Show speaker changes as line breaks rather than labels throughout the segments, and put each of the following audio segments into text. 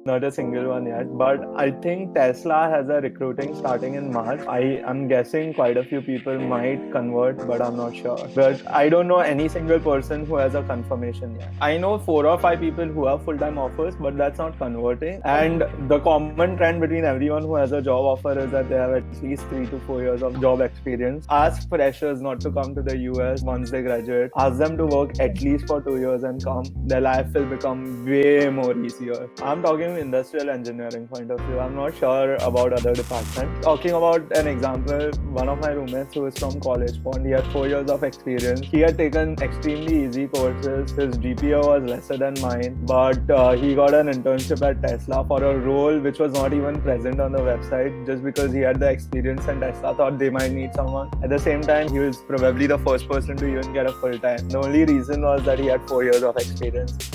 Not a single one yet, but I think Tesla has a recruiting starting in March. I am guessing quite a few people might convert, but I'm not sure. But I don't know any single person who has a confirmation yet. I know 4 or 5 people who have full-time offers, but that's not converting. And the common trend between everyone who has a job offer is that they have at least 3 to 4 years of job experience. Ask freshers not to come to the US once they graduate. Ask them to work at least for 2 years and come. Their life will become way more easier. I'm talking industrial engineering point of view. I'm not sure about other departments. Talking about an example, one of my roommates who is from College Pond, he had 4 years of experience. He had taken extremely easy courses. His GPA was lesser than mine, but he got an internship at Tesla for a role which was not even present on the website just because he had the experience and Tesla thought they might need someone. At the same time, he was probably the first person to even get a full time. The only reason was that he had 4 years of experience.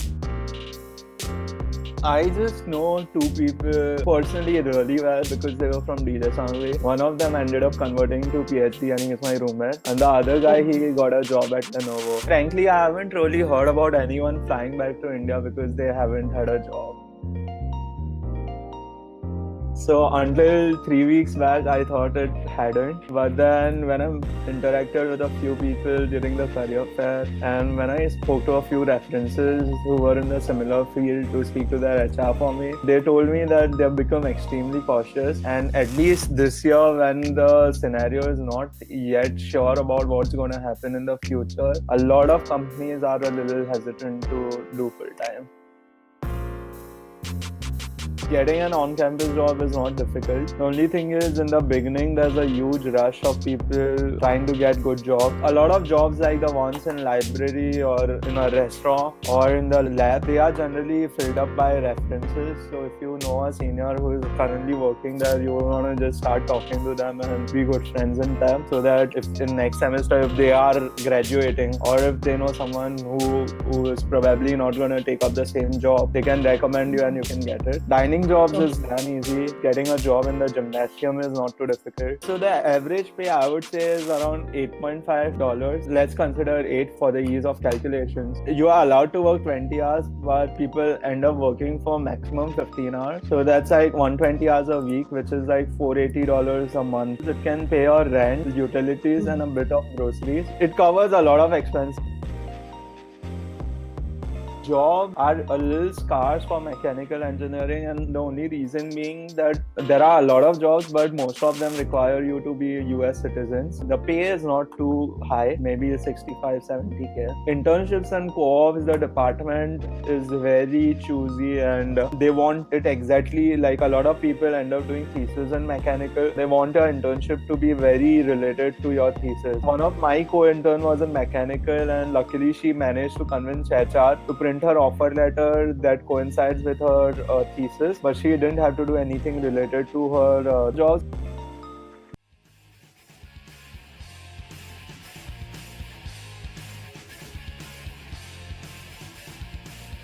I just know 2 people personally really well because they were from DJ Sangli. One of them ended up converting to PhD and he is my roommate. And the other guy, he got a job at Lenovo. Frankly, I haven't really heard about anyone flying back to India because they haven't had a job. So until 3 weeks back, I thought it hadn't. But then when I interacted with a few people during the career fair and when I spoke to a few references who were in the similar field to speak to their HR for me, they told me that they've become extremely cautious. And at least this year, when the scenario is not yet sure about what's going to happen in the future, a lot of companies are a little hesitant to do full-time. Getting an on-campus job is not difficult. The only thing is, in the beginning, there's a huge rush of people trying to get good jobs. A lot of jobs like the ones in library or in a restaurant or in the lab, they are generally filled up by references. So if you know a senior who is currently working there, you want to just start talking to them and be good friends with them so that if in next semester, if they are graduating or if they know someone who is probably not going to take up the same job, they can recommend you and you can get it. Dining jobs is damn easy. Getting a job in the gymnasium is not too difficult. So the average pay I would say is around $8.5. Let's consider 8 for the ease of calculations. You are allowed to work 20 hours, but people end up working for maximum 15 hours. So that's like 120 hours a week, which is like $480 a month. It can pay your rent, utilities, and a bit of groceries. It covers a lot of expenses. Jobs are a little scarce for mechanical engineering, and the only reason being that there are a lot of jobs, but most of them require you to be US citizens. The pay is not too high, maybe 65-70K. Internships and co-ops, the department is very choosy and they want it exactly like a lot of people end up doing thesis in mechanical. They want your internship to be very related to your thesis. One of my co-intern was in mechanical and luckily she managed to convince HR to print her offer letter that coincides with her thesis, but she didn't have to do anything related to her jobs.